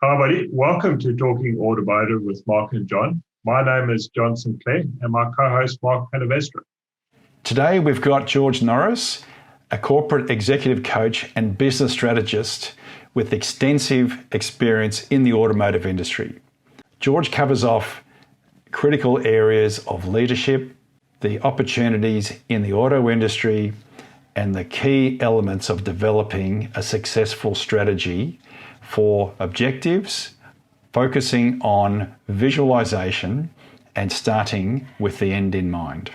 Hi, buddy. Welcome to Talking Automotive with Mark and John. My name is John Sinclair and my co-host Mark Penavestra. Today we've got George Norris, a corporate executive coach and business strategist with extensive experience in the automotive industry. George covers off critical areas of leadership, the opportunities in the auto industry, and the key elements of developing a successful strategy for objectives, focusing on visualization and starting with the end in mind.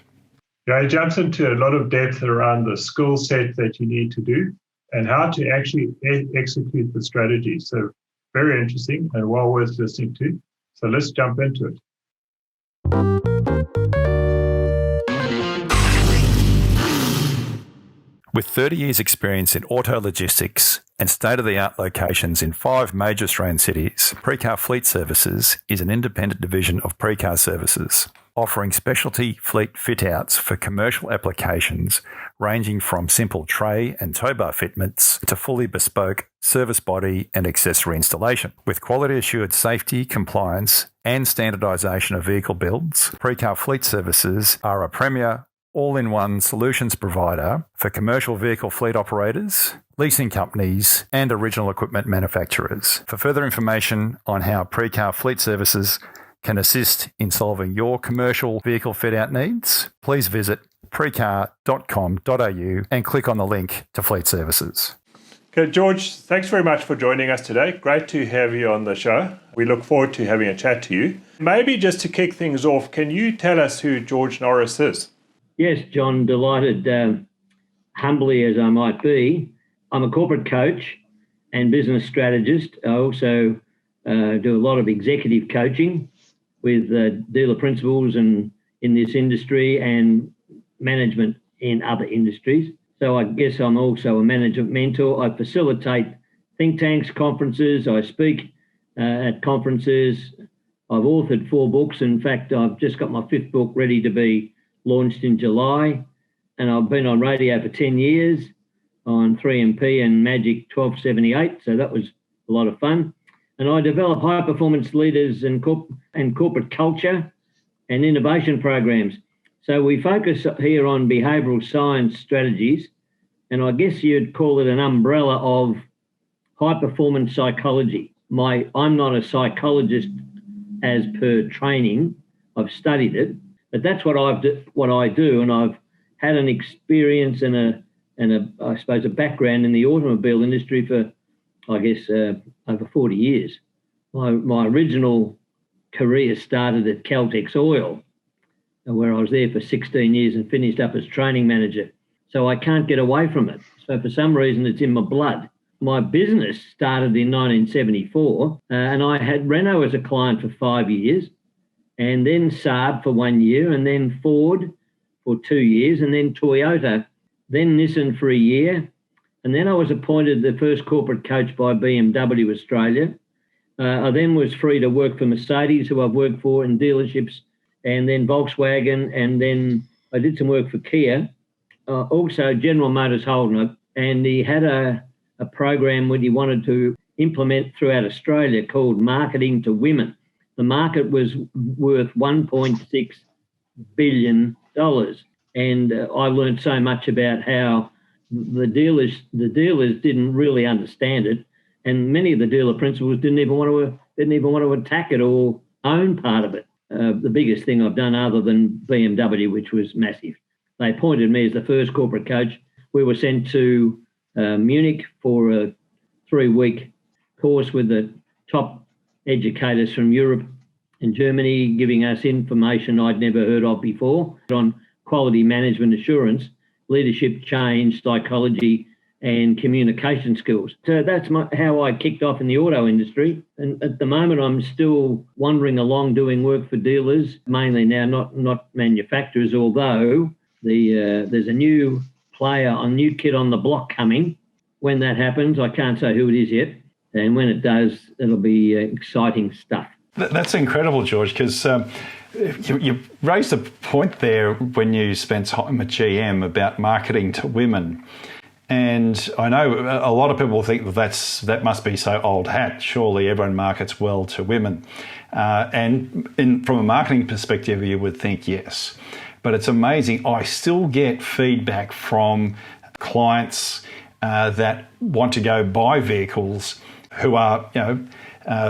Yeah, he jumps into a lot of depth around the skill set that you need to do and how to actually execute the strategy. So very interesting and well worth listening to. So let's jump into it. With 30 years' experience in auto logistics and state-of-the-art locations in 5 major Australian cities, PreCar Fleet Services is an independent division of PreCar Services, offering specialty fleet fit-outs for commercial applications ranging from simple tray and tow bar fitments to fully bespoke service body and accessory installation. With quality-assured safety, compliance and standardisation of vehicle builds, PreCar Fleet Services are a premier all-in-one solutions provider for commercial vehicle fleet operators, leasing companies, and original equipment manufacturers. For further information on how PreCar Fleet Services can assist in solving your commercial vehicle fit-out needs, please visit precar.com.au and click on the link to Fleet Services. Okay, George, thanks very much for joining us today. Great to have you on the show. We look forward to having a chat to you. Maybe just to kick things off, can you tell us who George Norris is? Yes, John, delighted, humbly as I might be. I'm a corporate coach and business strategist. I also do a lot of executive coaching with dealer principals and in this industry and management in other industries. So I guess I'm also a management mentor. I facilitate think tanks, conferences. I speak at conferences. I've authored 4 books. In fact, I've just got my 5th book ready to be launched in July, and I've been on radio for 10 years on 3MP and Magic 1278, so that was a lot of fun. And I develop high-performance leaders and corporate culture and innovation programs. So we focus here on behavioural science strategies, and I guess you'd call it an umbrella of high-performance psychology. I'm not a psychologist as per training. I've studied it. But that's what I do, and I've had an experience and I suppose a background in the automobile industry for, I guess, over 40 years. My original career started at Caltex Oil, where I was there for 16 years and finished up as training manager. So I can't get away from it. So for some reason, it's in my blood. My business started in 1974, and I had Renault as a client for 5 years, and then Saab for 1 year, and then Ford for 2 years, and then Toyota, then Nissan for a year. And then I was appointed the first corporate coach by BMW Australia. I then was free to work for Mercedes, who I've worked for in dealerships, and then Volkswagen, and then I did some work for Kia, also General Motors Holden. And he had a program that he wanted to implement throughout Australia called Marketing to Women. The market was worth $1.6 billion. And I learned so much about how the dealers didn't really understand it. And many of the dealer principals didn't even want to attack it or own part of it. The biggest thing I've done other than BMW, which was massive. They appointed me as the first corporate coach. We were sent to Munich for a 3-week course with the top educators from Europe and Germany, giving us information I'd never heard of before on quality management assurance, leadership change, psychology, and communication skills. So that's how I kicked off in the auto industry. And at the moment, I'm still wandering along doing work for dealers, mainly now, not manufacturers, although there's a new kid on the block coming. When that happens, I can't say who it is yet. And when it does, it'll be exciting stuff. That's incredible, George, because you raised a point there when you spent time at GM about marketing to women. And I know a lot of people think that must be so old hat. Surely everyone markets well to women. From a marketing perspective, you would think yes. But it's amazing. I still get feedback from clients that want to go buy vehicles who are,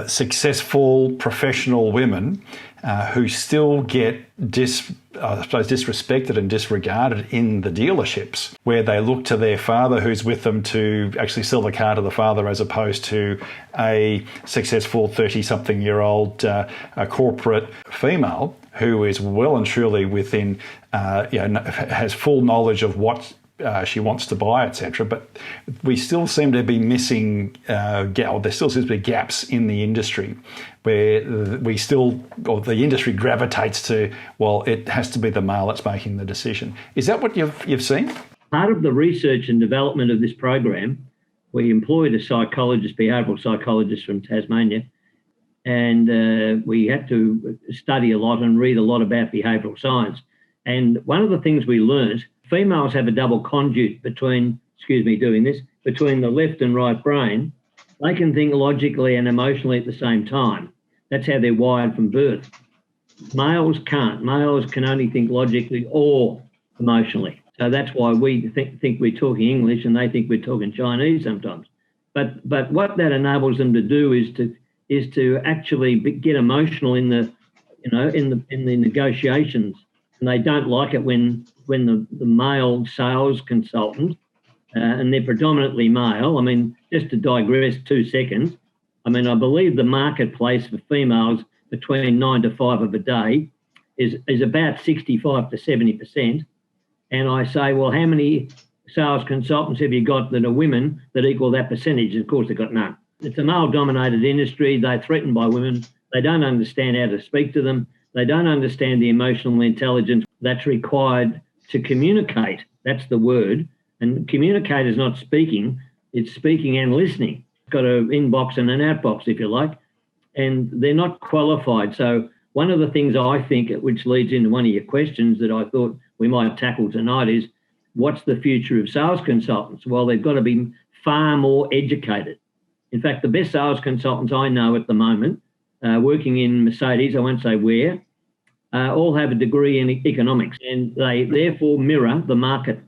successful professional women who still get disrespected and disregarded in the dealerships, where they look to their father who's with them to actually sell the car to the father, as opposed to a successful 30-something-year-old corporate female who is well and truly within, has full knowledge of what she wants to buy, etc. But we still seem to be missing, there still seems to be gaps in the industry where the industry gravitates to, well, it has to be the male that's making the decision. Is that what you've seen? Part of the research and development of this program, we employed a psychologist, behavioural psychologist from Tasmania, and we had to study a lot and read a lot about behavioural science. And one of the things we learned, females have a double conduit between the left and right brain. They can think logically and emotionally at the same time. That's how they're wired from birth. Males can't. Males can only think logically or emotionally. So that's why we think we're talking English and they think we're talking Chinese sometimes. But what that enables them to do is to actually get emotional in the negotiations. And they don't like it when the male sales consultant, and they're predominantly male. I mean, just to digress 2 seconds, I believe the marketplace for females between 9 to 5 of a day is about 65 to 70%. And I say, well, how many sales consultants have you got that are women that equal that percentage? Of course, they've got none. It's a male-dominated industry. They're threatened by women. They don't understand how to speak to them. They don't understand the emotional intelligence that's required to communicate. That's the word. And communicate is not speaking, it's speaking and listening. It's got an inbox and an outbox, if you like, and they're not qualified. So one of the things I think, which leads into one of your questions that I thought we might tackle tonight, is what's the future of sales consultants? Well, they've got to be far more educated. In fact, the best sales consultants I know at the moment, working in Mercedes, I won't say where, all have a degree in economics, and they therefore mirror the market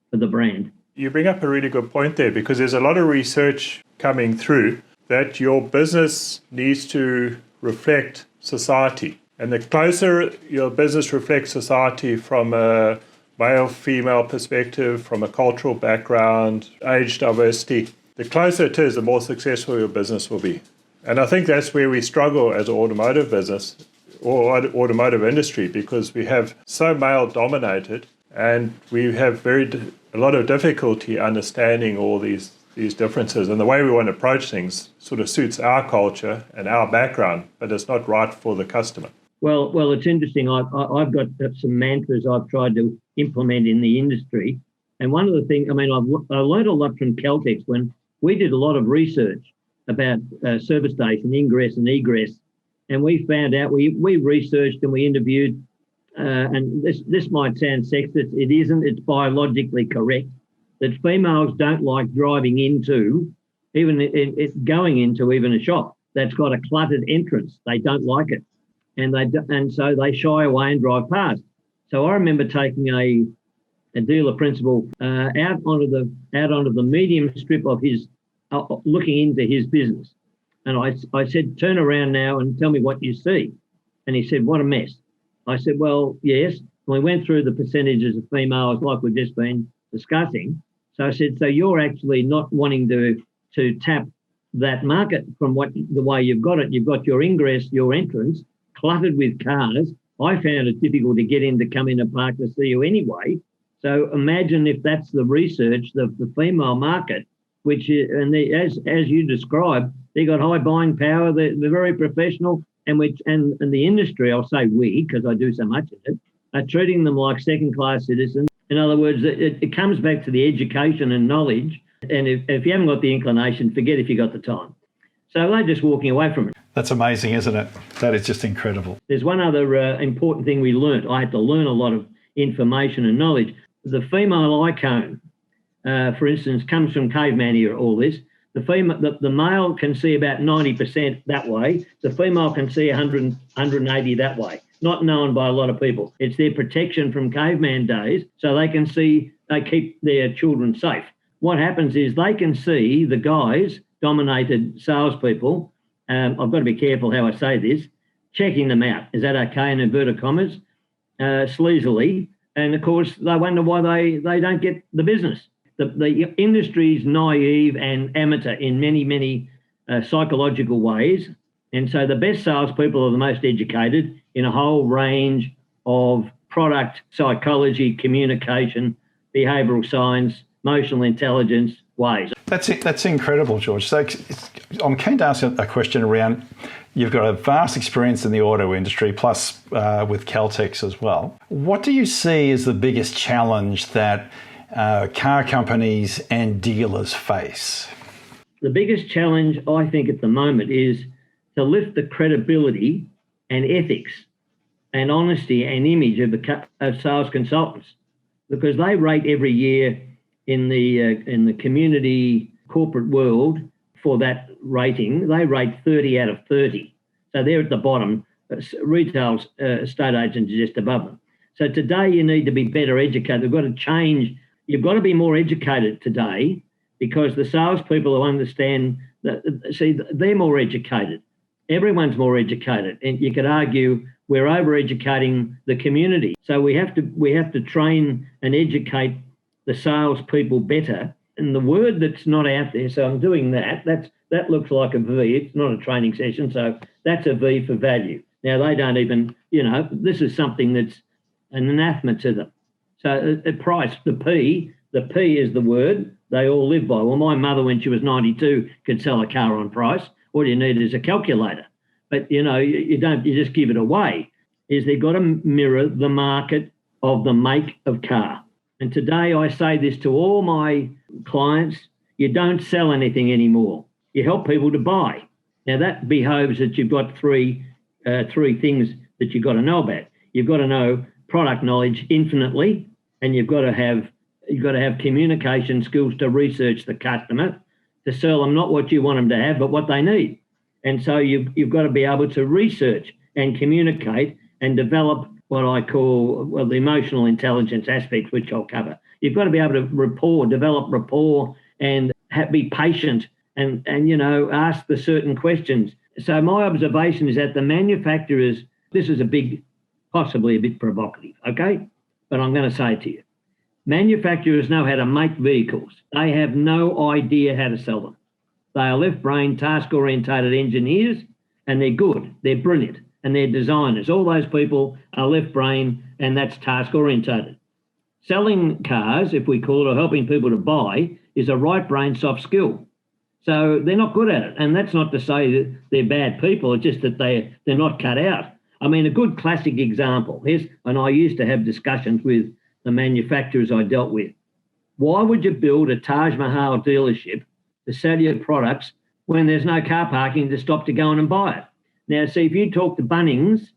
for the brand. You bring up a really good point there, because there's a lot of research coming through that your business needs to reflect society. And the closer your business reflects society from a male-female perspective, from a cultural background, age diversity, the closer it is, the more successful your business will be. And I think that's where we struggle as an automotive business or automotive industry, because we have so male-dominated and we have a lot of difficulty understanding all these differences. And the way we want to approach things sort of suits our culture and our background, but it's not right for the customer. Well, it's interesting. I've got some mantras I've tried to implement in the industry. And one of the things, I learned a lot from Caltex when we did a lot of research about service station ingress and egress. And we found out, we researched and we interviewed, and this might sound sexist, it isn't, it's biologically correct, that females don't like driving into, going into even a shop that's got a cluttered entrance. They don't like it. And so they shy away and drive past. So I remember taking a dealer principal out onto the medium strip of his, looking into his business. And I said, turn around now and tell me what you see. And he said, what a mess. I said, well, yes. We went through the percentages of females like we've just been discussing. So I said, so you're actually not wanting to tap that market from the way you've got it. You've got your ingress, your entrance, cluttered with cars. I found it difficult to get in to come in a park to see you anyway. So imagine if that's the research, the female market, which is, and as you described, they got high buying power. They're very professional, and the industry, I'll say we, because I do so much of it, are treating them like second-class citizens. In other words, it comes back to the education and knowledge. And if you haven't got the inclination, forget if you got the time. So they're just walking away from it. That's amazing, isn't it? That is just incredible. There's one other important thing we learnt. I had to learn a lot of information and knowledge. The female eye cone, for instance, comes from caveman era, all this. The male can see about 90% that way. The female can see 180 that way. Not known by a lot of people. It's their protection from caveman days, so they keep their children safe. What happens is they can see the guys, dominated salespeople, I've got to be careful how I say this, checking them out. Is that okay in inverted commas? Sleazily. And of course, they wonder why they don't get the business. The industry is naive and amateur in many, many psychological ways. And so the best salespeople are the most educated in a whole range of product psychology, communication, behavioural science, emotional intelligence ways. That's incredible, George. So I'm keen to ask a question around, you've got a vast experience in the auto industry, plus with Caltex as well. What do you see as the biggest challenge that car companies and dealers face? The biggest challenge, I think, at the moment is to lift the credibility and ethics and honesty and image of sales consultants, because they rate every year in the community corporate world for that rating. They rate 30 out of 30. So they're at the bottom. Retail estate agents are just above them. So today you need to be better educated. We've got to change. You've got to be more educated today, because the salespeople who understand that, see, they're more educated. Everyone's more educated, and you could argue we're over-educating the community. So we have to train and educate the salespeople better. And the word that's not out there, so I'm doing that. That looks like a V. It's not a training session, so that's a V for value. Now they don't even, this is something that's an anathema to them. So at price, the P is the word they all live by. Well, my mother, when she was 92, could sell a car on price. All you need is a calculator. But, you just give it away. Is they've got to mirror the market of the make of car. And today I say this to all my clients, you don't sell anything anymore. You help people to buy. Now that behoves that you've got three things that you've got to know about. You've got to know product knowledge infinitely, and you've got to have communication skills to research the customer, to sell them not what you want them to have, but what they need. And so you've got to be able to research and communicate and develop what I call the emotional intelligence aspects, which I'll cover. You've got to be able to develop rapport and be patient and ask the certain questions. So my observation is that the manufacturers, this is possibly a bit provocative, okay? But I'm going to say it to you. Manufacturers know how to make vehicles. They have no idea how to sell them. They are left-brain, task-orientated engineers, and they're good. They're brilliant, and they're designers. All those people are left-brain, and that's task-orientated. Selling cars, if we call it, or helping people to buy, is a right-brain soft skill. So they're not good at it, and that's not to say that they're bad people. It's just that they're not cut out. I mean, a good classic example is, and I used to have discussions with the manufacturers I dealt with. Why would you build a Taj Mahal dealership to sell your products when there's no car parking to stop to go in and buy it? Now, see, if you talk to Bunnings,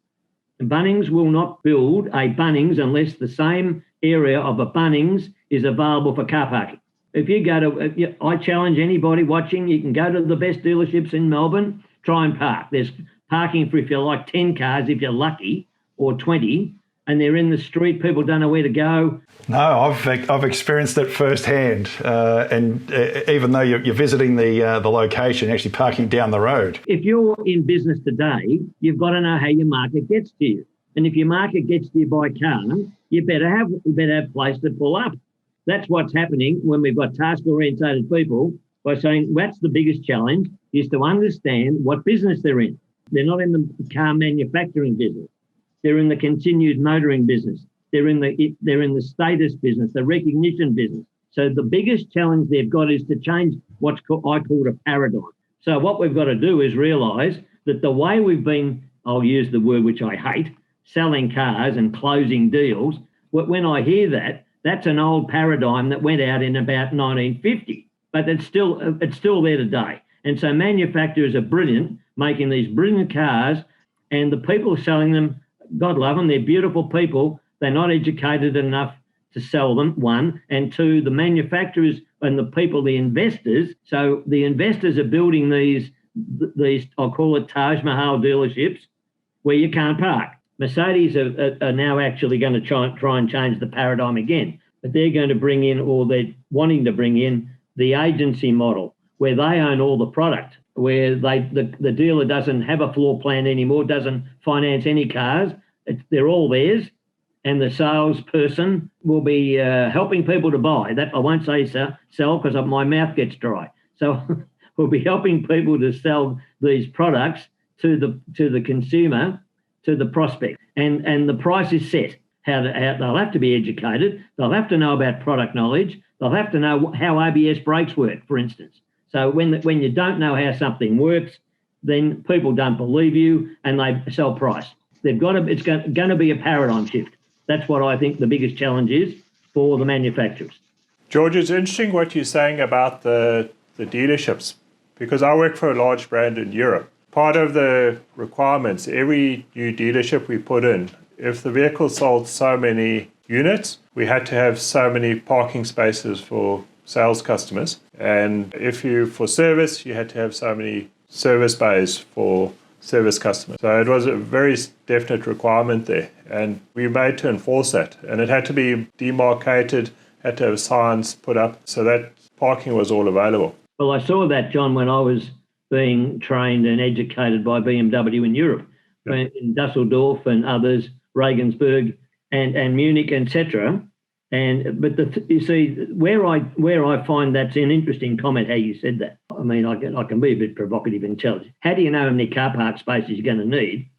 Bunnings will not build a Bunnings unless the same area of a Bunnings is available for car parking. If you go to, I challenge anybody watching, you can go to the best dealerships in Melbourne, try and park. There's parking for, if you like, 10 cars, if you're lucky, or 20, and they're in the street, people don't know where to go. No, I've experienced it firsthand, and even though you're visiting the location, actually parking down the road. If you're in business today, you've got to know how your market gets to you. And if your market gets to you by car, you better have a place to pull up. That's what's happening when we've got task-orientated people, by saying that's the biggest challenge, is to understand what business they're in. They're not in the car manufacturing business. They're in the continued motoring business. They're in the status business, the recognition business. So the biggest challenge they've got is to change I call a paradigm. So what we've got to do is realise that the way we've been, I'll use the word which I hate, selling cars and closing deals, when I hear that, that's an old paradigm that went out in about 1950, but it's still there today. And so manufacturers are brilliant, making these brilliant cars, and the people selling them, God love them, they're beautiful people. They're not educated enough to sell them, one, and two, the manufacturers and the people, the investors. So the investors are building these I'll call it Taj Mahal dealerships where you can't park. Mercedes are now actually going to try and change the paradigm again, but they're going to bring in, or they're wanting to bring in, the agency model where they own all the product, where the dealer doesn't have a floor plan anymore, doesn't finance any cars. They're all theirs, and the salesperson will be helping people to buy. That I won't say sell because my mouth gets dry. So we'll be helping people to sell these products to the consumer, to the prospect, and the price is set. They'll have to be educated. They'll have to know about product knowledge. They'll have to know how ABS brakes work, for instance. So when you don't know how something works, then people don't believe you and they sell price. It's going to be a paradigm shift. That's what I think the biggest challenge is for the manufacturers. George, it's interesting what you're saying about the dealerships, because I work for a large brand in Europe. Part of the requirements, every new dealership we put in, if the vehicle sold so many units, we had to have so many parking spaces for sales customers. And for service, you had to have so many service bays for service customers. So it was a very definite requirement there. And we made to enforce that. And it had to be demarcated, had to have signs put up, so that parking was all available. Well, I saw that, John, when I was being trained and educated by BMW in Europe, in Dusseldorf and others, Regensburg and Munich, etc. But you see, where I find that's an interesting comment how you said that. I mean, I can be a bit provocative and intelligent. How do you know how many car park spaces you're going to need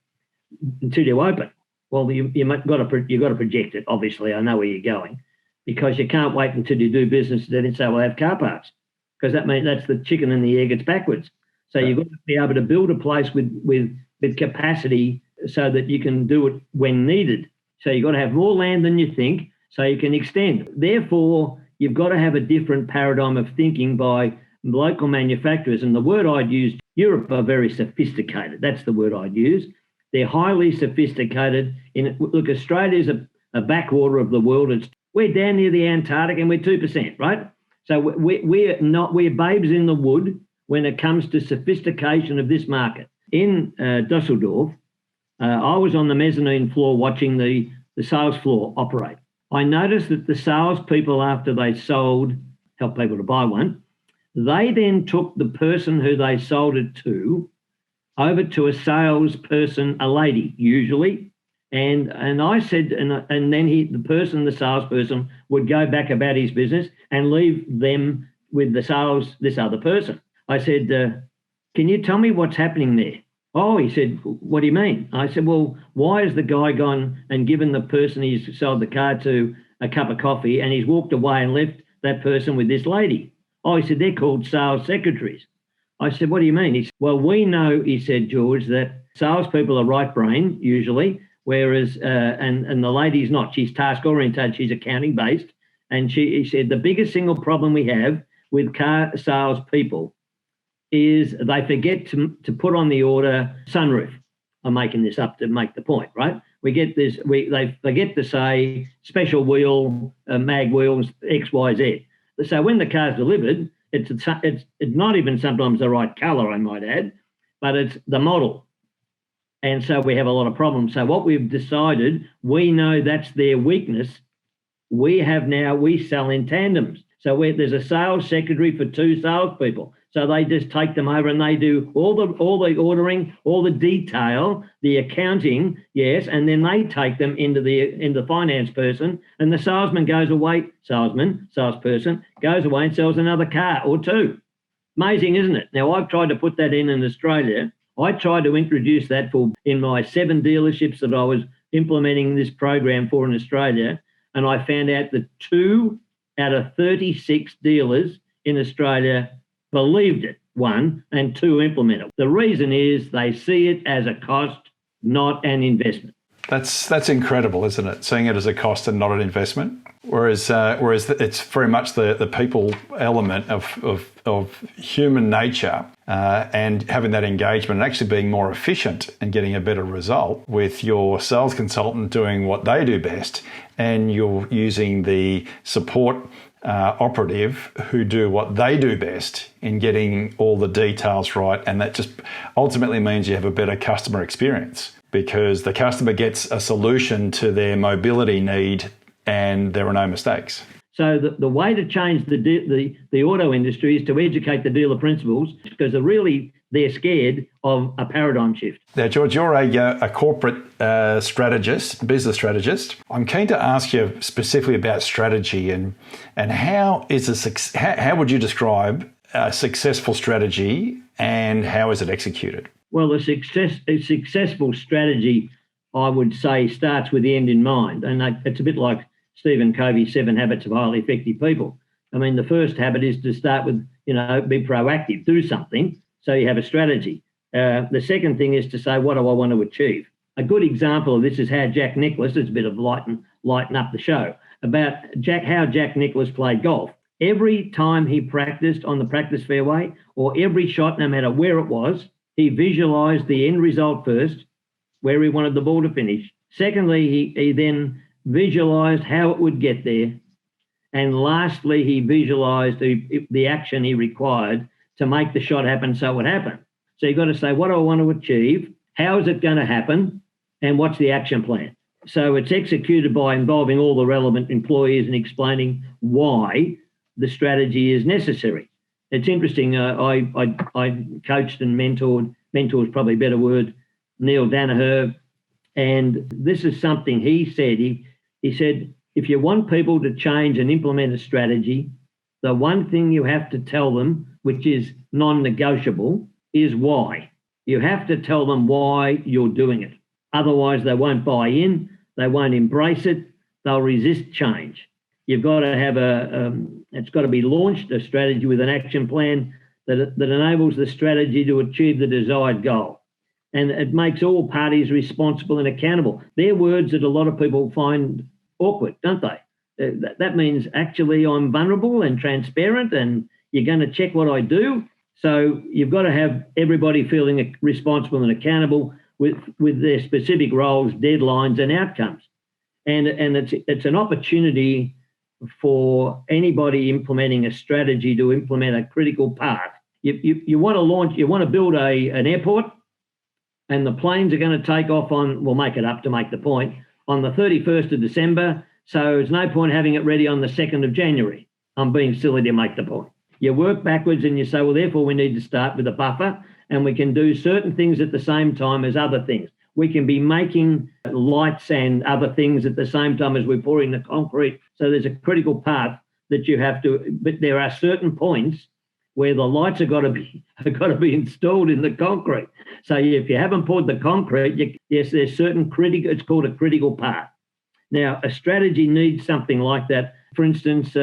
until you open? Well, you've got to project it. Obviously, I know where you're going, because you can't wait until you do business and then say, "We'll have car parks," because that means that's the chicken and the egg. It's backwards. So you've got to be able to build a place with capacity so that you can do it when needed. So you've got to have more land than you think so you can extend. Therefore, you've got to have a different paradigm of thinking by local manufacturers. And the word I'd use, Europe are very sophisticated. That's the word I'd use. They're highly sophisticated. Look, Australia's a backwater of the world. We're down near the Antarctic and we're 2%, right? So we're babes in the wood when it comes to sophistication of this market. In Dusseldorf, I was on the mezzanine floor watching the sales floor operate. I noticed that the salespeople, after they helped people to buy one, they then took the person who they sold it to over to a salesperson, a lady usually, and I said, and then the salesperson would go back about his business and leave them with this other person. I said, "Can you tell me what's happening there?" "Oh," he said, "What do you mean?" I said, "Well, why has the guy gone and given the person he's sold the car to a cup of coffee and he's walked away and left that person with this lady?" "Oh," he said, "they're called sales secretaries." I said, "What do you mean?" He said, "Well, we know," he said, "George, that salespeople are right brain usually, whereas and the lady's not. She's task oriented. She's accounting based." And he said, "The biggest single problem we have with car salespeople is they forget to put on the order sunroof." I'm making this up to make the point, right? They forget to say special wheel, mag wheels, X, Y, Z. So when the car's delivered, it's not even sometimes the right colour, I might add, but it's the model. And so we have a lot of problems. So what we've decided, we know that's their weakness. We sell in tandems. So there's a sales secretary for two salespeople. So they just take them over and they do all the ordering, all the detail, the accounting, yes, and then they take them into the finance person, and the salesperson goes away and sells another car or two. Amazing, isn't it? Now, I've tried to put that in Australia. I tried to introduce that in my 7 dealerships that I was implementing this program for in Australia, and I found out that 2 out of 36 dealers in Australia believed it, 1, and 2 implemented it. The reason is they see it as a cost, not an investment. That's incredible, isn't it? Seeing it as a cost and not an investment. Whereas it's very much the people element of human nature and having that engagement and actually being more efficient and getting a better result with your sales consultant doing what they do best, and you're using the support operative who do what they do best in getting all the details right. And that just ultimately means you have a better customer experience because the customer gets a solution to their mobility need and there are no mistakes. So the way to change the auto industry is to educate the dealer principals because they're scared of a paradigm shift. Now, George, you're a corporate strategist, business strategist. I'm keen to ask you specifically about strategy and how would you describe a successful strategy and how is it executed? Well, a successful strategy, I would say, starts with the end in mind. And it's a bit like Stephen Covey's 7 Habits of Highly Effective People. I mean, the first habit is to start with, be proactive, do something, so you have a strategy. The second thing is to say, what do I want to achieve? A good example of this is how Jack Nicklaus, it's a bit of lighten up the show, about how Jack Nicklaus played golf. Every time he practiced on the practice fairway or every shot, no matter where it was, he visualised the end result first, where he wanted the ball to finish. Secondly, he then visualised how it would get there. And lastly, he visualised the action he required to make the shot happen so it would happen. So you've got to say, what do I want to achieve? How is it going to happen? And what's the action plan? So it's executed by involving all the relevant employees and explaining why the strategy is necessary. It's interesting. I coached and mentored is probably a better word, Neil Danaher. And this is something he said. He said, if you want people to change and implement a strategy, the one thing you have to tell them, which is non-negotiable, is why. You have to tell them why you're doing it. Otherwise, they won't buy in, they won't embrace it, they'll resist change. You've got to have it's got to be launched, a strategy with an action plan that enables the strategy to achieve the desired goal. And it makes all parties responsible and accountable. They're words that a lot of people find awkward, don't they? That means actually I'm vulnerable and transparent and you're going to check what I do. So you've got to have everybody feeling responsible and accountable with their specific roles, deadlines and outcomes. And it's an opportunity for anybody implementing a strategy to implement a critical path. You want to build an airport, and the planes are going to take off we'll make it up to make the point, on the 31st of December. So there's no point having it ready on the 2nd of January. I'm being silly to make the point. You work backwards and you say, well, therefore we need to start with a buffer and we can do certain things at the same time as other things. We can be making lights and other things at the same time as we're pouring the concrete. So there's a critical path that you have to, but there are certain points where the lights have got to be installed in the concrete. So if you haven't poured the concrete, yes, there's certain it's called a critical path. Now, a strategy needs something like that. For instance,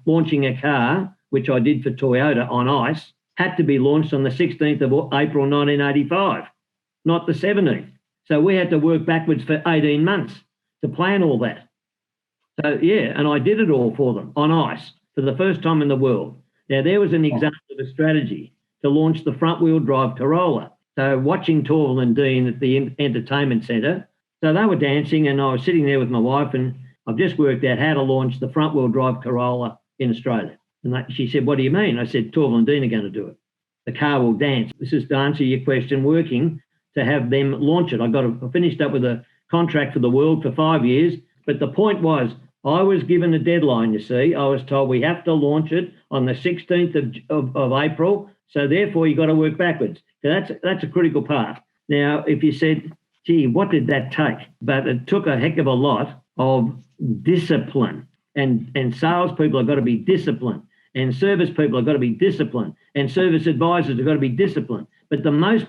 launching a car, which I did for Toyota on ice, had to be launched on the 16th of April 1985, not the 17th. So we had to work backwards for 18 months to plan all that. So, yeah, and I did it all for them on ice for the first time in the world. Now, there was an example of a strategy to launch the front-wheel drive Corolla. So watching Torval and Dean at the entertainment centre, so they were dancing and I was sitting there with my wife and I've just worked out how to launch the front-wheel drive Corolla in Australia. And she said, what do you mean? I said, Torval and Dean are going to do it. The car will dance. This is to answer your question, working to have them launch it. I finished up with a contract for the world for 5 years. But the point was, I was given a deadline, you see. I was told we have to launch it on the 16th of April. So therefore, you've got to work backwards. So that's a critical path. Now, if you said, gee, what did that take? But it took a heck of a lot of discipline. And salespeople have got to be disciplined. And service people have got to be disciplined. And service advisors have got to be disciplined. But the most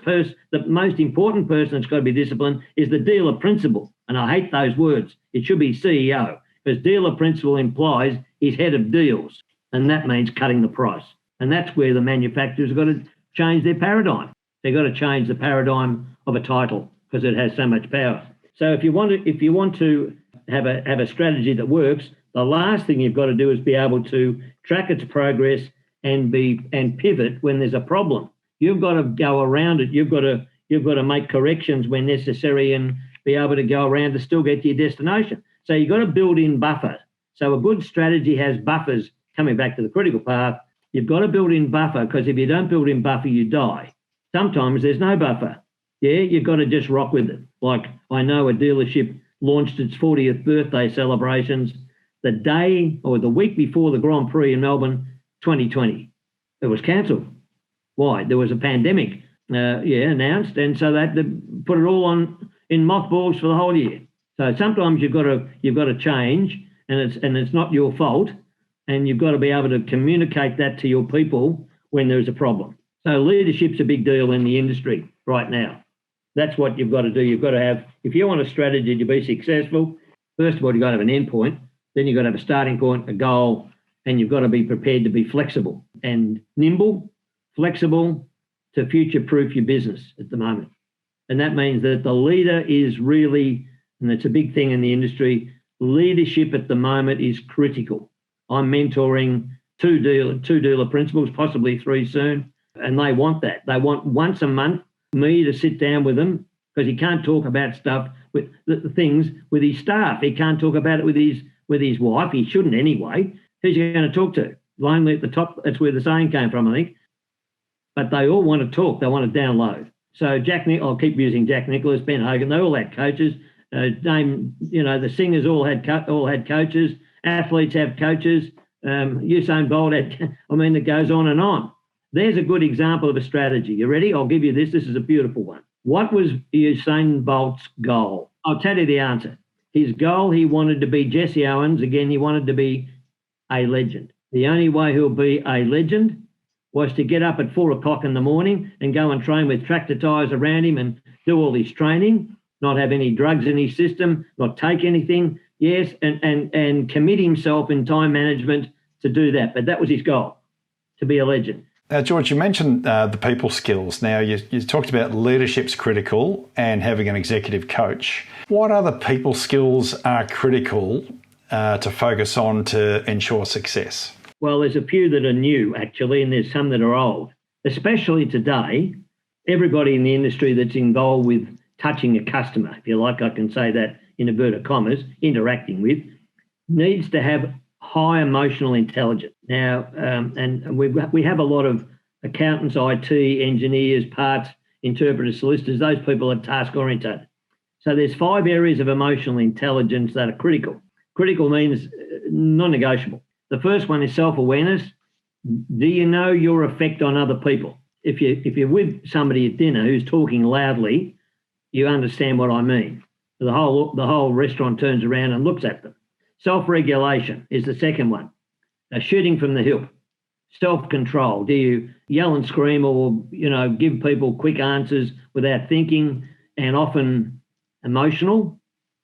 important person that's got to be disciplined is the dealer principal. And I hate those words. It should be CEO, because dealer principal implies he's head of deals. And that means cutting the price. And that's where the manufacturers have got to change their paradigm. They've got to change the paradigm of a title because it has so much power. So if you want to have a strategy that works, the last thing you've got to do is be able to track its progress and pivot when there's a problem. You've got to go around it. You've got to make corrections when necessary and be able to go around to still get to your destination. So you've got to build in buffer. So a good strategy has buffers. Coming back to the critical path, you've got to build in buffer, because if you don't build in buffer, you die. Sometimes there's no buffer. Yeah, you've got to just rock with it. Like, I know a dealership launched its 40th birthday celebrations the day or the week before the Grand Prix in Melbourne 2020. It was cancelled. Why? There was a pandemic announced, and so they had to put it all on in mothballs for the whole year. So sometimes you've got to change, and it's not your fault, and you've got to be able to communicate that to your people when there's a problem. So leadership's a big deal in the industry right now. That's what you've got to do. You've got to have, if you want a strategy to be successful, first of all, you've got to have an end point, then you've got to have a starting point, a goal, and you've got to be prepared to be flexible and nimble, flexible to future-proof your business at the moment. And that means that the leader is really, and it's a big thing in the industry, leadership at the moment is critical. I'm mentoring two dealer principals, possibly 3 soon, and they want that. They want once a month me to sit down with them, because he can't talk about stuff with the things with his staff. He can't talk about it with his wife. He shouldn't anyway. Who's he going to talk to? Lonely at the top. That's where the saying came from, I think. But they all want to talk. They want to download. So I'll keep using Jack Nicklaus, Ben Hogan. They all had coaches. The singers all had coaches. Athletes have coaches. Usain Bolt had. It goes on and on. There's a good example of a strategy. You ready? I'll give you this. This is a beautiful one. What was Usain Bolt's goal? I'll tell you the answer. His goal, he wanted to be Jesse Owens. Again, he wanted to be a legend. The only way he'll be a legend was to get up at 4 o'clock in the morning and go and train with tractor tyres around him and do all his training, not have any drugs in his system, not take anything. Yes, and commit himself in time management to do that. But that was his goal, to be a legend. George, you mentioned the people skills. Now, you talked about leadership's critical and having an executive coach. What other people skills are critical to focus on to ensure success? Well, there's a few that are new, actually, and there's some that are old. Especially today, everybody in the industry that's involved with touching a customer, if you like, I can say that in inverted commas, interacting with, needs to have high emotional intelligence. Now, and we have a lot of accountants, IT, engineers, parts, interpreters, solicitors. Those people are task oriented. So there's 5 areas of emotional intelligence that are critical. Critical means non-negotiable. The first one is self-awareness. Do you know your effect on other people? If you're with somebody at dinner who's talking loudly, you understand what I mean. The whole restaurant turns around and looks at them. Self-regulation is the second one. Shooting from the hip. Self-control. Do you yell and scream or, give people quick answers without thinking and often emotional?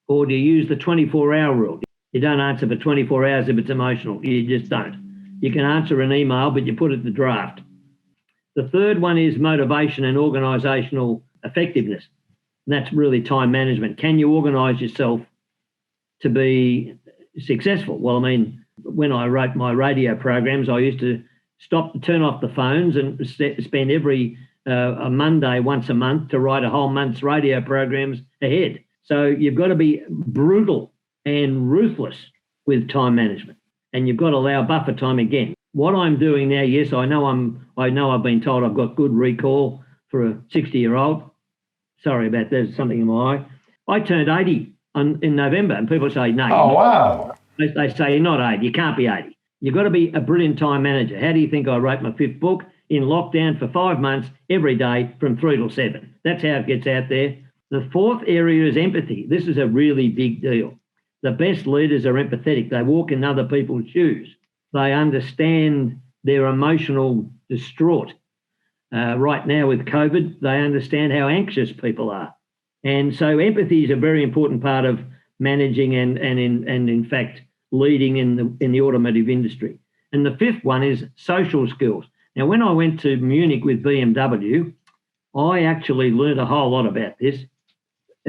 Or do you use the 24-hour rule? You don't answer for 24 hours if it's emotional. You just don't. You can answer an email, but you put it in the draft. The third one is motivation and organisational effectiveness. And that's really time management. Can you organise yourself to be successful? Well, when I wrote my radio programs, I used to turn off the phones and spend every a Monday once a month to write a whole month's radio programs ahead. So you've got to be brutal and ruthless with time management, and you've got to allow buffer time again. What I'm doing now, yes, I know I've been told I've got good recall for a 60-year-old. Sorry about that, there's something in my eye. I turned 80 in November, and people say, no. Oh, wow. They say, you're not 80, you can't be 80. You've got to be a brilliant time manager. How do you think I wrote my 5th book? In lockdown for 5 months, every day from 3 till 7. That's how it gets out there. The 4th area is empathy. This is a really big deal. The best leaders are empathetic. They walk in other people's shoes. They understand their emotional distraught. Right now with COVID, they understand how anxious people are. And so empathy is a very important part of managing and in fact, leading in the automotive industry. And the 5th one is social skills. Now, when I went to Munich with BMW, I actually learned a whole lot about this.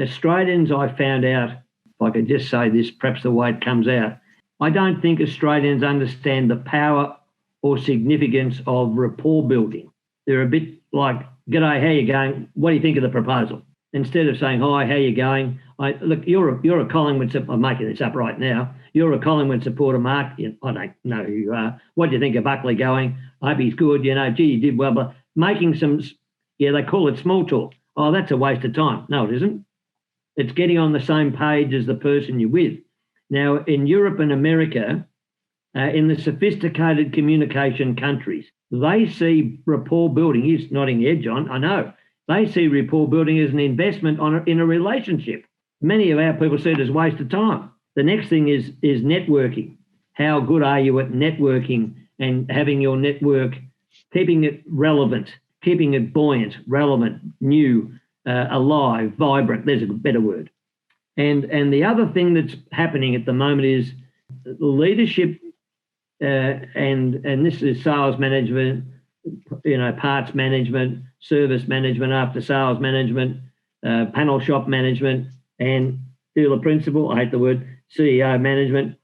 Australians, I found out, if I could just say this, perhaps the way it comes out, I don't think Australians understand the power or significance of rapport building. They're a bit like, "G'day, how you going? What do you think of the proposal?" Instead of saying, "Hi, how you going? Look, you're a Collingwood supporter." I'm making this up right now. "You're a Collingwood supporter, Mark. I don't know who you are. What do you think of Buckley going? I hope he's good. Gee, you did well." But making some, they call it small talk. "Oh, that's a waste of time." No, it isn't. It's getting on the same page as the person you're with. Now, in Europe and America, in the sophisticated communication countries, they see rapport building. He's nodding your head, John. I know. They see rapport building as an investment in a relationship. Many of our people see it as a waste of time. The next thing is networking. How good are you at networking and having your network, keeping it relevant, keeping it buoyant, relevant, new, alive, vibrant? There's a better word. And the other thing that's happening at the moment is leadership, and this is sales management, parts management, service management, after sales management, panel shop management, and dealer principal, I hate the word, CEO management.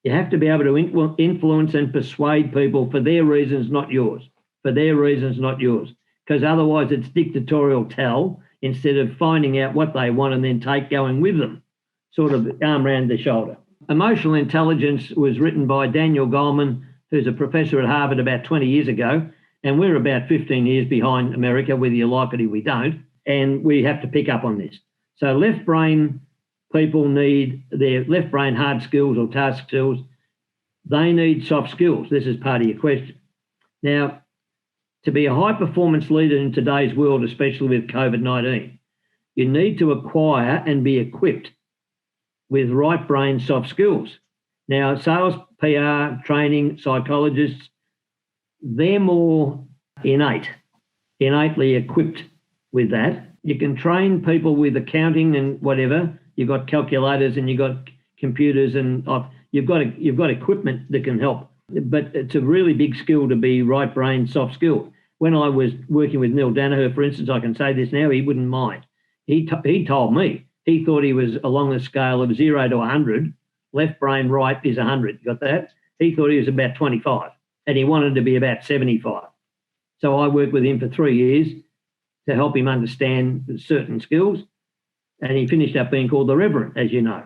You have to be able to influence and persuade people for their reasons, not yours. For their reasons, not yours. Because otherwise it's dictatorial tell instead of finding out what they want and then going with them, sort of arm around the shoulder. Emotional Intelligence was written by Daniel Goleman, who's a professor at Harvard about 20 years ago, and we're about 15 years behind America, whether you like it or we don't, and we have to pick up on this. So left brain people need their left brain hard skills or task skills. They need soft skills. This is part of your question. Now, to be a high-performance leader in today's world, especially with COVID-19, you need to acquire and be equipped with right brain soft skills. Now, sales, PR, training, psychologists, they're more innately equipped with that. You can train people with accounting and whatever. You've got calculators and you've got computers and you've got equipment that can help. But it's a really big skill to be right brain soft skill. When I was working with Neil Danaher, for instance, I can say this now, he wouldn't mind. He told me he thought he was along the scale of 0 to 100. Left brain right is 100. You got that? He thought he was about 25 and he wanted to be about 75. So I worked with him for 3 years to help him understand certain skills, and he finished up being called the Reverend, as you know.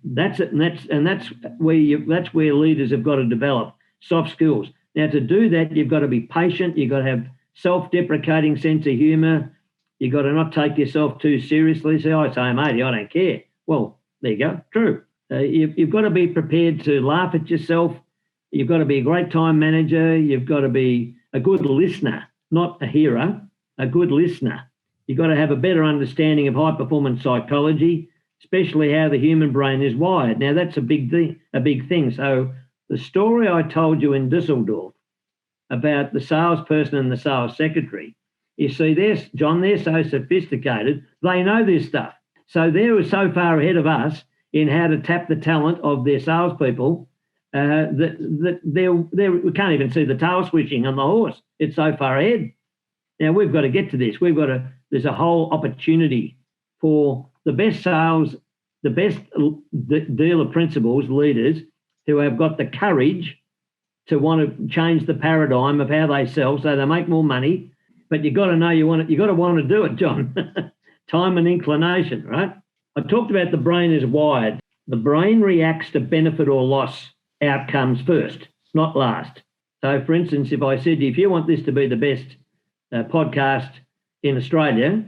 That's it, and that's where leaders have got to develop soft skills. Now, to do that, you've got to be patient. You've got to have self-deprecating sense of humour. You've got to not take yourself too seriously. Say, "I say I'm 80, I don't care." Well, there you go. True. You've got to be prepared to laugh at yourself. You've got to be a great time manager. You've got to be a good listener, not a hearer, a good listener. You've got to have a better understanding of high-performance psychology, especially how the human brain is wired. Now, that's a big thing. So the story I told you in Dusseldorf about the salesperson and the sales secretary, you see, they're so sophisticated, they know this stuff. So they're so far ahead of us in how to tap the talent of their salespeople that we can't even see the tail switching on the horse. It's so far ahead. Now, we've got to get to this. There's a whole opportunity for the best sales, the best dealer principals, leaders who have got the courage to want to change the paradigm of how they sell so they make more money. But you've got to know you've got to want to do it, John. Time and inclination, right? I talked about the brain is wired. The brain reacts to benefit or loss outcomes first, not last. So, for instance, if I said, if you want this to be the best podcast in Australia,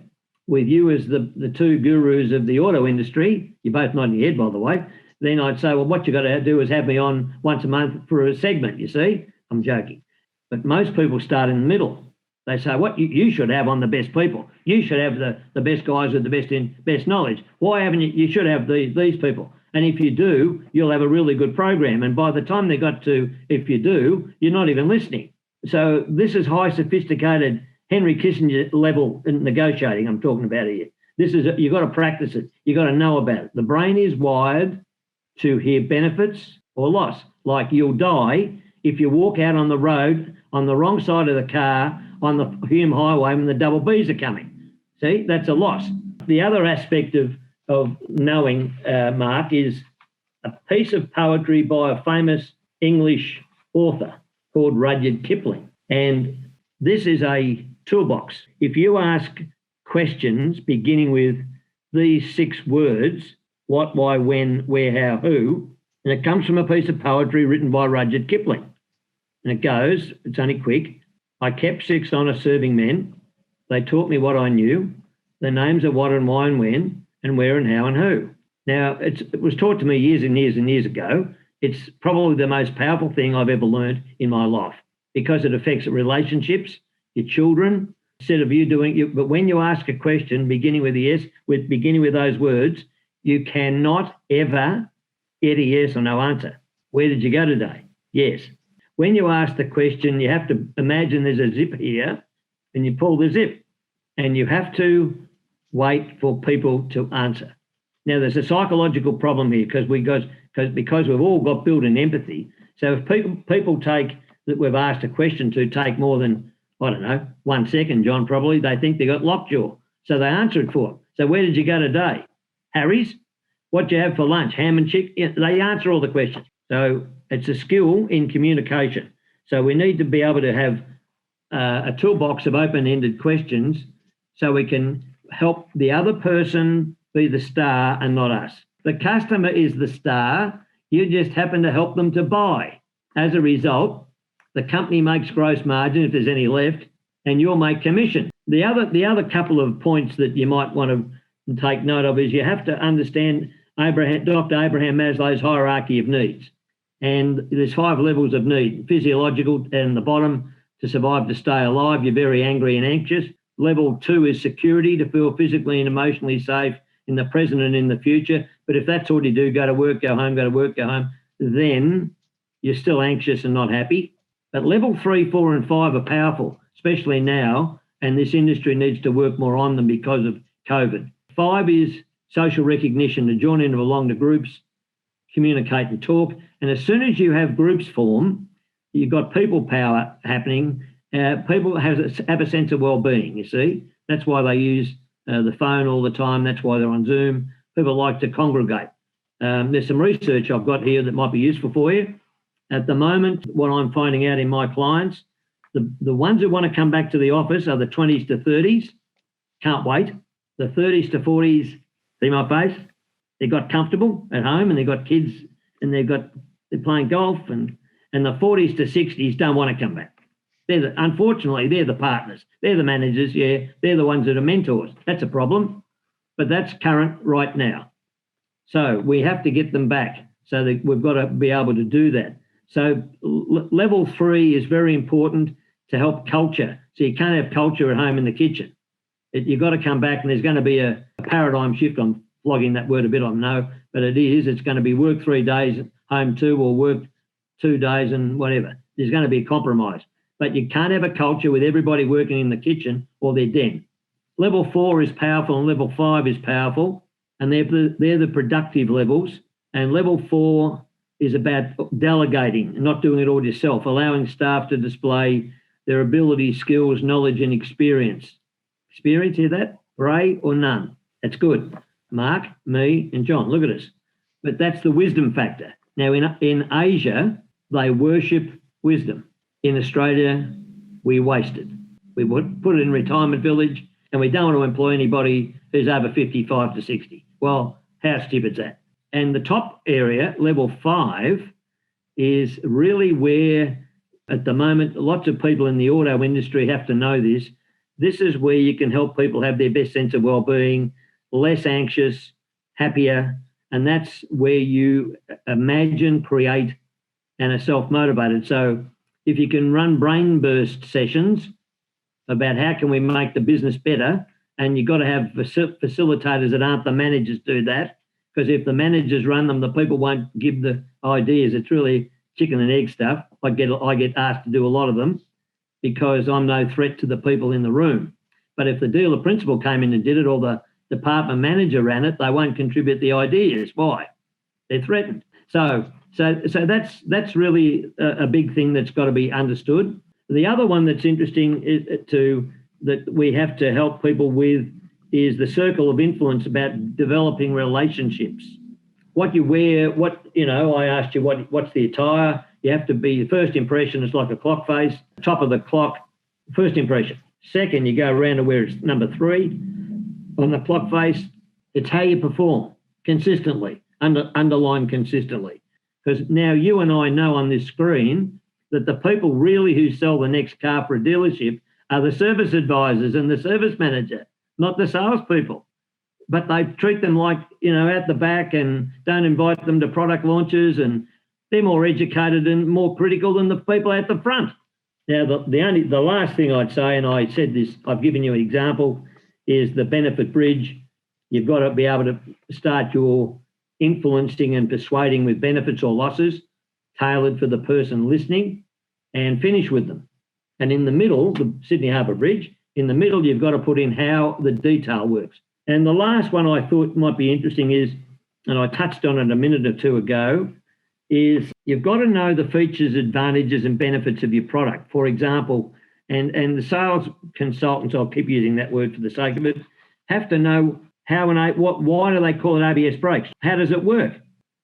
with you as the two gurus of the auto industry, you're both nodding your head, by the way, then I'd say, well, what you've got to do is have me on once a month for a segment, you see? I'm joking. But most people start in the middle. They say, what you should have on the best people. You should have the best guys with the best knowledge. Why haven't you? You should have these people. And if you do, you'll have a really good program. And by the time they got to, if you do, you're not even listening. So this is high sophisticated Henry Kissinger level in negotiating I'm talking about here. You've got to practice it. You've got to know about it. The brain is wired to hear benefits or loss. Like you'll die if you walk out on the road on the wrong side of the car on the Hume Highway when the double Bs are coming. See, that's a loss. the other aspect of knowing, Mark, is a piece of poetry by a famous English author called Rudyard Kipling. And this is a toolbox. If you ask questions beginning with these 6 words, what, why, when, where, how, who, and it comes from a piece of poetry written by Rudyard Kipling. And it goes, it's only quick. I kept 6 honest serving men. They taught me what I knew, the names of what and why and when, and where and how and who. Now, it was taught to me years and years and years ago. It's probably the most powerful thing I've ever learned in my life because it affects relationships, your children, instead of you doing it. But when you ask a question beginning with a yes, beginning with those words, you cannot ever get a yes or no answer. Where did you go today? Yes. When you ask the question, you have to imagine there's a zip here and you pull the zip and you have to wait for people to answer. Now, there's a psychological problem here because we've all got built-in empathy. So if people take that we've asked a question to take more than, I don't know, 1 second, John, probably, they think they got lockjaw. So they answer it for it. So where did you go today? Harry's? What'd you have for lunch? Ham and chicken? Yeah, they answer all the questions. So it's a skill in communication. So we need to be able to have a toolbox of open-ended questions so we can help the other person be the star and not us. The customer is the star. You just happen to help them to buy. As a result, the company makes gross margin if there's any left, and you'll make commission. The other couple of points that you might want to take note of is you have to understand Dr. Abraham Maslow's hierarchy of needs. And there's 5 levels of need. Physiological, and the bottom, to survive, to stay alive, you're very angry and anxious. Level 2 is security, to feel physically and emotionally safe in the present and in the future. But if that's all you do, go to work, go home, go to work, go home, then you're still anxious and not happy. But level 3, 4, and 5 are powerful, especially now, and this industry needs to work more on them because of COVID. 5 is social recognition, to join in and belong to groups, communicate and talk. And as soon as you have groups form, you've got people power happening. People have a sense of well-being, you see. That's why they use the phone all the time. That's why they're on Zoom. People like to congregate. There's some research I've got here that might be useful for you. At the moment, what I'm finding out in my clients, the ones who want to come back to the office are the 20s to 30s, can't wait. The 30s to 40s, see my face? They got comfortable at home and they've got kids and they're playing golf, and the 40s to 60s don't want to come back. Unfortunately, they're the partners. They're the managers, yeah. They're the ones that are mentors. That's a problem, but that's current right now. So we have to get them back. So that we've got to be able to do that. So level 3 is very important to help culture. So you can't have culture at home in the kitchen. You've got to come back, and there's going to be a paradigm shift. I'm flogging that word a bit, I know, but it is. It's going to be work 3 days, home 2, or work 2 days and whatever. There's going to be a compromise. But you can't have a culture with everybody working in the kitchen or their den. Level 4 is powerful and level 5 is powerful, and they're the productive levels. And level 4 is about delegating and not doing it all yourself, allowing staff to display their ability, skills, knowledge, and experience. Experience, hear that? Ray or none? That's good. Mark, me, and John, look at us. But that's the wisdom factor. Now, in Asia, they worship wisdom. In Australia, we waste it. We would put it in retirement village, and we don't want to employ anybody who's over 55 to 60. Well, how stupid's that? And the top area, level 5, is really where, at the moment, lots of people in the auto industry have to know this. This is where you can help people have their best sense of well-being, less anxious, happier, and that's where you imagine, create, and are self-motivated. So if you can run brain burst sessions about how can we make the business better, and you've got to have facilitators that aren't the managers do that, because if the managers run them, the people won't give the ideas. It's really chicken and egg stuff. I get asked to do a lot of them because I'm no threat to the people in the room. But if the dealer principal came in and did it, or the department manager ran it, they won't contribute the ideas. Why? They're threatened. So that's really a big thing that's got to be understood. The other one that's interesting that we have to help people with is the circle of influence about developing relationships. What you wear, I asked you what's the attire. You have to be, the first impression is like a clock face, top of the clock, first impression. Second, you go around to where it's number 3 on the clock face. It's how you perform consistently, underline consistently. Because now you and I know on this screen that the people really who sell the next car for a dealership are the service advisors and the service manager, not the salespeople. But they treat them like, at the back and don't invite them to product launches, and they're more educated and more critical than the people at the front. Now, the last thing I'd say, and I said this, I've given you an example, is the benefit bridge. You've got to be able to start your influencing and persuading with benefits or losses tailored for the person listening, and finish with them. And in the middle, the Sydney Harbour Bridge, in the middle, you've got to put in how the detail works. And the last one I thought might be interesting is, and I touched on it a minute or two ago, is you've got to know the features, advantages and benefits of your product. For example, and the sales consultants, I'll keep using that word for the sake of it, have to know why do they call it ABS brakes? How does it work?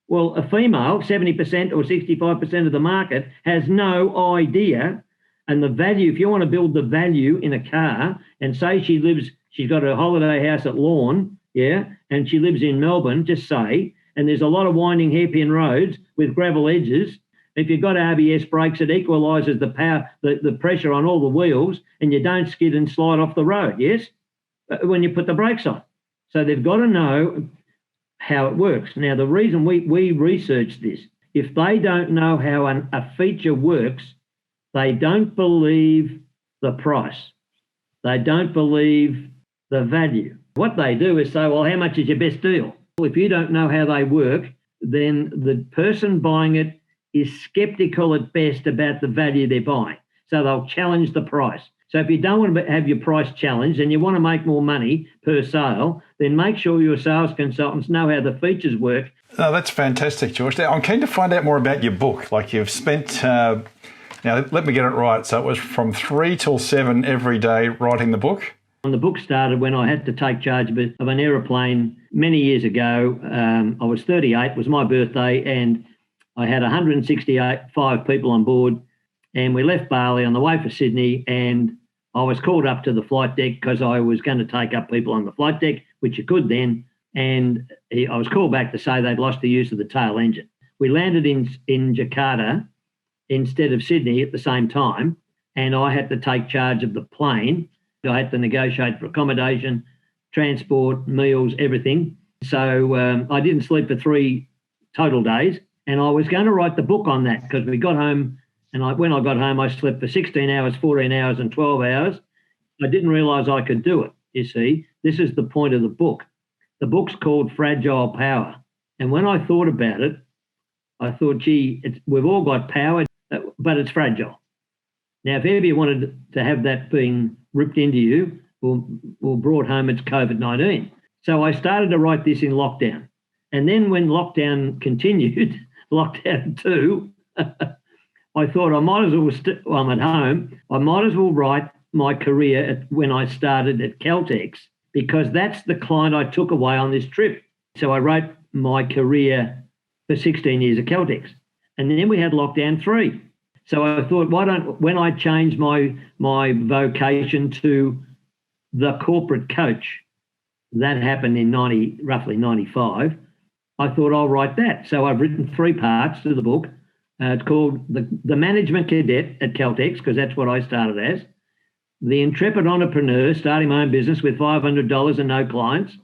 Well, a female, 70% or 65% of the market, has no idea. And the value, if you want to build the value in a car, and say she's got a holiday house at Lawn, and she lives in Melbourne, just say, and there's a lot of winding hairpin roads with gravel edges. If you've got ABS brakes, it equalises the power, the pressure on all the wheels, and you don't skid and slide off the road, yes, when you put the brakes on. So they've got to know how it works. Now, the reason we researched this, if they don't know how a feature works, they don't believe the price. They don't believe the value. What they do is say, well, how much is your best deal? Well, if you don't know how they work, then the person buying it is sceptical at best about the value they're buying. So they'll challenge the price. So if you don't want to have your price challenged and you want to make more money per sale, then make sure your sales consultants know how the features work. Oh, that's fantastic, George. Now, I'm keen to find out more about your book. Like, you've spent, now let me get it right. So it was from 3 till 7 every day writing the book? And the book started when I had to take charge of an aeroplane many years ago. I was 38, it was my birthday, and I had 165 people on board, and we left Bali on the way for Sydney, and I was called up to the flight deck because I was going to take up people on the flight deck, which you could then, and I was called back to say they'd lost the use of the tail engine. We landed in Jakarta instead of Sydney at the same time, and I had to take charge of the plane. I had to negotiate for accommodation, transport, meals, everything. So I didn't sleep for 3 total days, and I was going to write the book on that because we got home, and when I got home, I slept for 16 hours, 14 hours and 12 hours. I didn't realise I could do it, you see. This is the point of the book. The book's called Fragile Power. And when I thought about it, I thought, we've all got power, but it's fragile. Now, if ever you wanted to have that being ripped into you or brought home, it's COVID-19. So I started to write this in lockdown. And then when lockdown continued, lockdown 2, I thought I might as well, I'm at home, I might as well write my career when I started at Caltex, because that's the client I took away on this trip. So I wrote my career for 16 years at Caltex. And then we had lockdown 3. So I thought, when I changed my vocation to the corporate coach, that happened in roughly 95, I thought I'll write that. So I've written 3 parts to the book. It's called the Management Cadet at Caltex, because that's what I started as. The Intrepid Entrepreneur, starting my own business with $500 and no clients.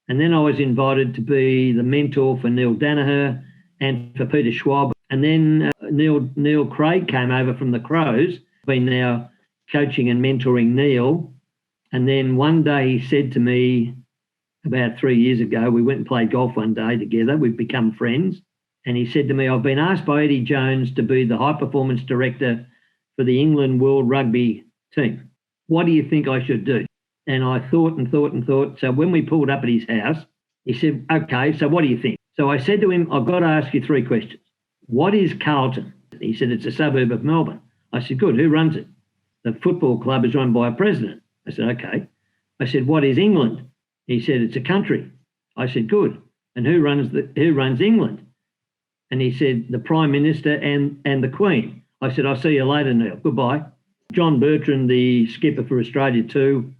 And then I was invited to be the mentor for Neil Danaher and for Peter Schwab. And then Neil Craig came over from the Crows, been now coaching and mentoring Neil. And then one day he said to me, about 3 years ago, we went and played golf one day together. We've become friends. And he said to me, I've been asked by Eddie Jones to be the high performance director for the England World Rugby team. What do you think I should do? And I thought and thought and thought. So when we pulled up at his house, he said, okay, so what do you think? So I said to him, I've got to ask you 3 questions. What is Carlton? He said, it's a suburb of Melbourne. I said, good, who runs it? The football club is run by a president. I said, okay. I said, what is England? He said, it's a country. I said, good. And who runs England? And he said, the Prime Minister and the Queen. I said, I'll see you later, Neil. Goodbye. John Bertrand, the skipper for Australia 2,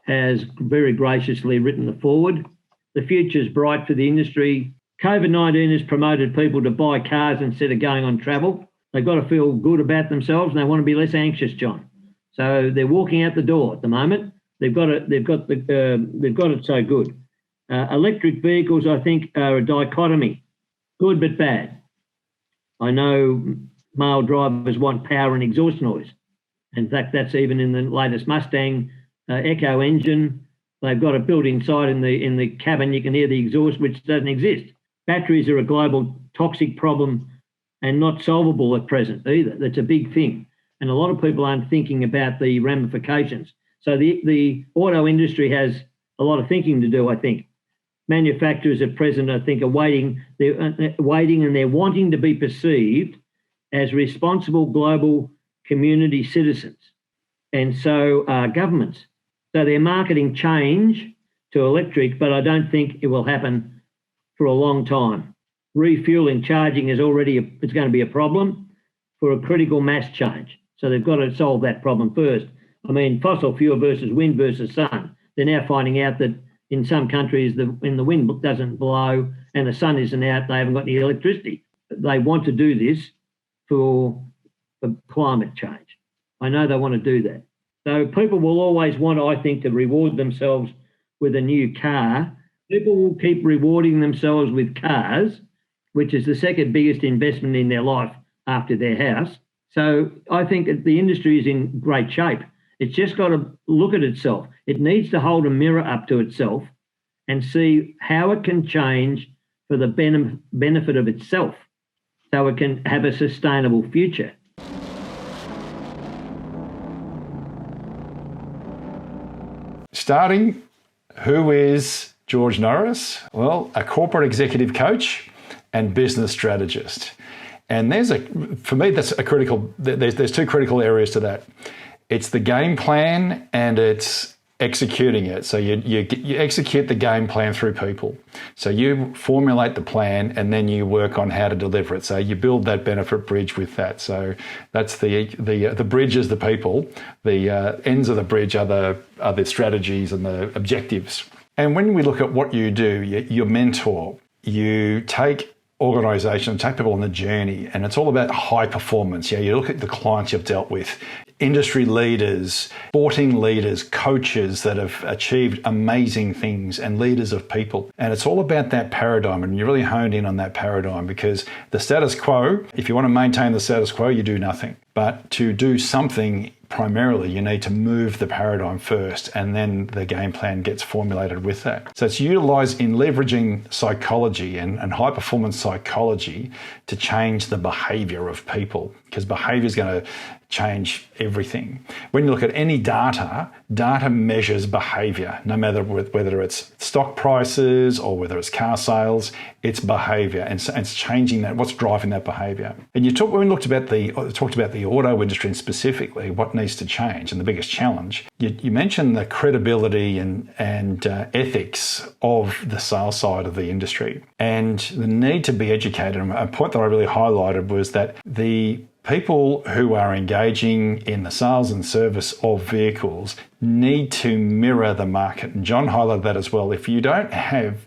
has very graciously written the foreword. The future's bright for the industry. COVID-19 has promoted people to buy cars instead of going on travel. They've got to feel good about themselves and they want to be less anxious, John. So they're walking out the door at the moment. They've got it so good. Electric vehicles, I think, are a dichotomy, good but bad. I know male drivers want power and exhaust noise. In fact, that's even in the latest Mustang Echo engine. They've got it built inside in the cabin. You can hear the exhaust, which doesn't exist. Batteries are a global toxic problem and not solvable at present either. That's a big thing. And a lot of people aren't thinking about the ramifications. So the auto industry has a lot of thinking to do, I think. Manufacturers at present, I think, are waiting. They're waiting and they're wanting to be perceived as responsible global community citizens. And so are governments. So they're marketing change to electric, but I don't think it will happen for a long time. Refueling, charging is it's going to be a problem for a critical mass change. So they've got to solve that problem first. I mean, fossil fuel versus wind versus sun. They're now finding out that in some countries, when the wind doesn't blow and the sun isn't out, they haven't got any electricity. They want to do this for climate change. I know they want to do that. So people will always want, I think, to reward themselves with a new car. People will keep rewarding themselves with cars, which is the second biggest investment in their life after their house. So I think that the industry is in great shape. It's just got to look at itself. It needs to hold a mirror up to itself and see how it can change for the benefit of itself so it can have a sustainable future. Starting, who is George Norris? Well, a corporate executive coach and business strategist. And for me, that's a critical, there's two critical areas to that. It's the game plan and it's executing it. So you execute the game plan through people. So you formulate the plan and then you work on how to deliver it. So you build that benefit bridge with that. So that's the bridge is the people. The ends of the bridge are the strategies and the objectives. And when we look at what you do, you mentor, you take organization, take people on the journey, and it's all about high performance. Yeah, you look at the clients you've dealt with, industry leaders, sporting leaders, coaches that have achieved amazing things, and leaders of people. And it's all about that paradigm, and you really honed in on that paradigm, because the status quo, if you want to maintain the status quo, you do nothing. But to do something, primarily, you need to move the paradigm first, and then the game plan gets formulated with that. So it's utilised in leveraging psychology and high performance psychology to change the behaviour of people, because behaviour is going to change everything. When you look at any data measures behaviour, no matter whether it's stock prices or whether it's car sales, it's behaviour, and it's changing that. What's driving that behaviour? And when we talked about the auto industry and specifically what needs to change and the biggest challenge, you mentioned the credibility and ethics of the sales side of the industry and the need to be educated. And a point that I really highlighted was that the people who are engaging in the sales and service of vehicles need to mirror the market. And John highlighted that as well. If you don't have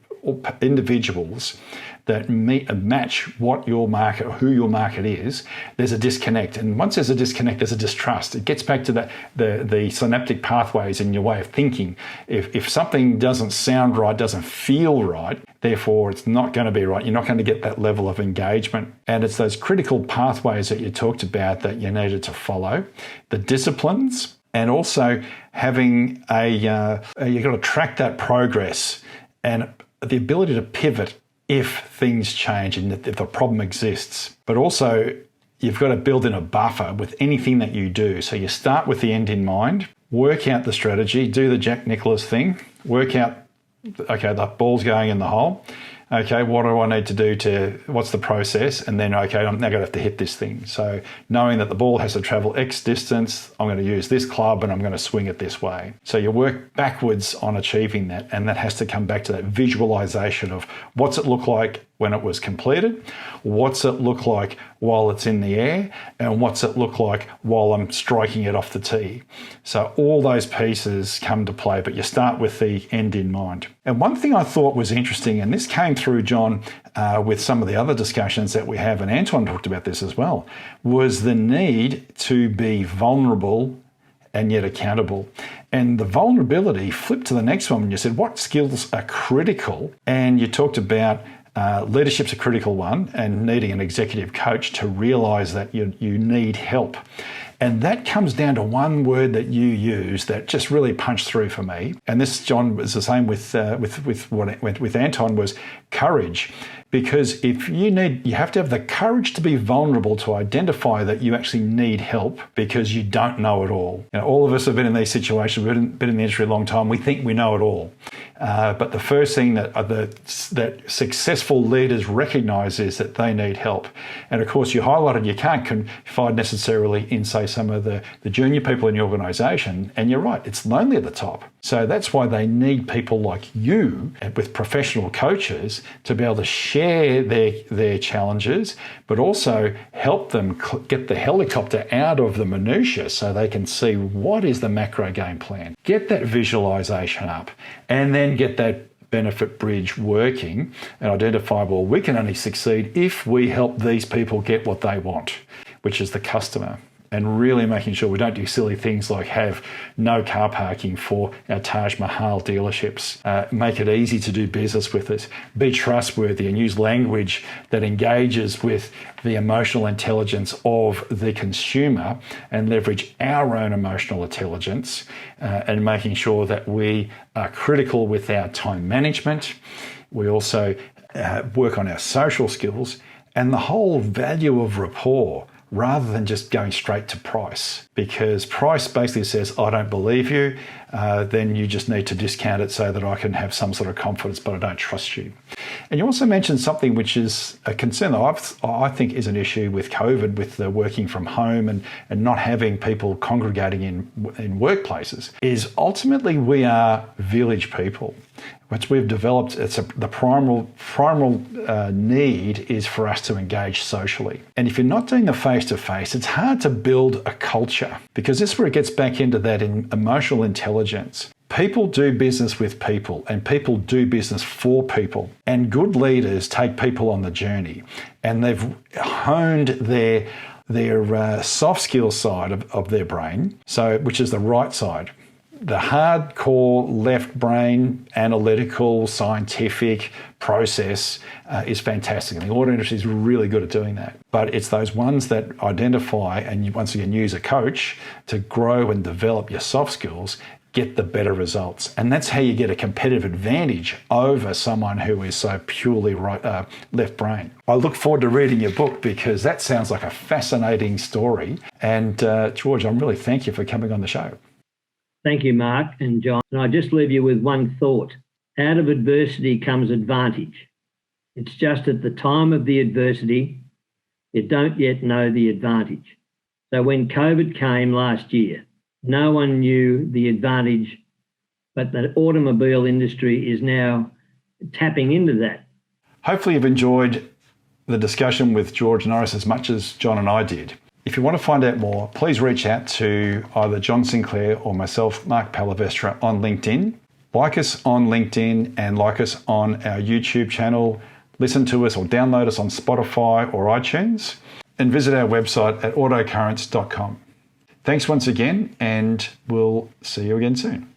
individuals that match what your market, who your market is, there's a disconnect. And once there's a disconnect, there's a distrust. It gets back to the synaptic pathways in your way of thinking. If something doesn't sound right, doesn't feel right, therefore it's not going to be right. You're not going to get that level of engagement. And it's those critical pathways that you talked about that you needed to follow, the disciplines, and also having you've got to track that progress and the ability to pivot if things change and if the problem exists. But also, you've got to build in a buffer with anything that you do. So you start with the end in mind, work out the strategy, do the Jack Nicklaus thing, work out, okay, the ball's going in the hole. Okay, what do I need to do what's the process? And then, okay, I'm now going to have to hit this thing. So knowing that the ball has to travel X distance, I'm going to use this club and I'm going to swing it this way. So you work backwards on achieving that, and that has to come back to that visualization of what's it look like when it was completed, what's it look like while it's in the air, and what's it look like while I'm striking it off the tee. So all those pieces come to play, but you start with the end in mind. And one thing I thought was interesting, and this came through, John, with some of the other discussions that we have, and Anton talked about this as well, was the need to be vulnerable and yet accountable. And the vulnerability flipped to the next one, and you said, what skills are critical? And you talked about leadership's a critical one, and needing an executive coach to realise that you need help. And that comes down to one word that you use that just really punched through for me. And this, John, was the same with Anton, was courage. Because if you have to have the courage to be vulnerable, to identify that you actually need help because you don't know it all. You know, all of us have been in these situations. We've been in the industry a long time. We think we know it all. But the first thing that successful leaders recognise is that they need help. And of course, you highlighted you can't confide necessarily in, say, some of the junior people in your organisation. And you're right, it's lonely at the top. So that's why they need people like you with professional coaches to be able to share their challenges, but also help them get the helicopter out of the minutiae so they can see what is the macro game plan. Get that visualization up, and then get that benefit bridge working and identify, well, we can only succeed if we help these people get what they want, which is the customer. And really making sure we don't do silly things like have no car parking for our Taj Mahal dealerships. Make it easy to do business with us. Be trustworthy and use language that engages with the emotional intelligence of the consumer, and leverage our own emotional intelligence, and making sure that we are critical with our time management. We also work on our social skills and the whole value of rapport, rather than just going straight to price. Because price basically says, I don't believe you, then you just need to discount it so that I can have some sort of confidence, but I don't trust you. And you also mentioned something which is a concern that I think is an issue with COVID, with the working from home and not having people congregating in workplaces, is ultimately we are village people. Which we've developed, the primal need is for us to engage socially. And if you're not doing the face-to-face, it's hard to build a culture, because this is where it gets back into that emotional intelligence. People do business with people, and people do business for people. And good leaders take people on the journey, and they've honed their soft skill side of their brain, which is the right side. The hardcore left brain, analytical, scientific process is fantastic. And the auto industry is really good at doing that. But it's those ones that identify and you once again use a coach to grow and develop your soft skills, get the better results. And that's how you get a competitive advantage over someone who is so purely left brain. I look forward to reading your book, because that sounds like a fascinating story. And George, I really thank you for coming on the show. Thank you, Mark and John. And I just leave you with one thought. Out of adversity comes advantage. It's just at the time of the adversity, you don't yet know the advantage. So when COVID came last year, no one knew the advantage, but the automobile industry is now tapping into that. Hopefully you've enjoyed the discussion with George Norris as much as John and I did. If you want to find out more, please reach out to either John Sinclair or myself, Mark Palavestra, on LinkedIn. Like us on LinkedIn and like us on our YouTube channel. Listen to us or download us on Spotify or iTunes. And visit our website at autocurrents.com. Thanks once again, and we'll see you again soon.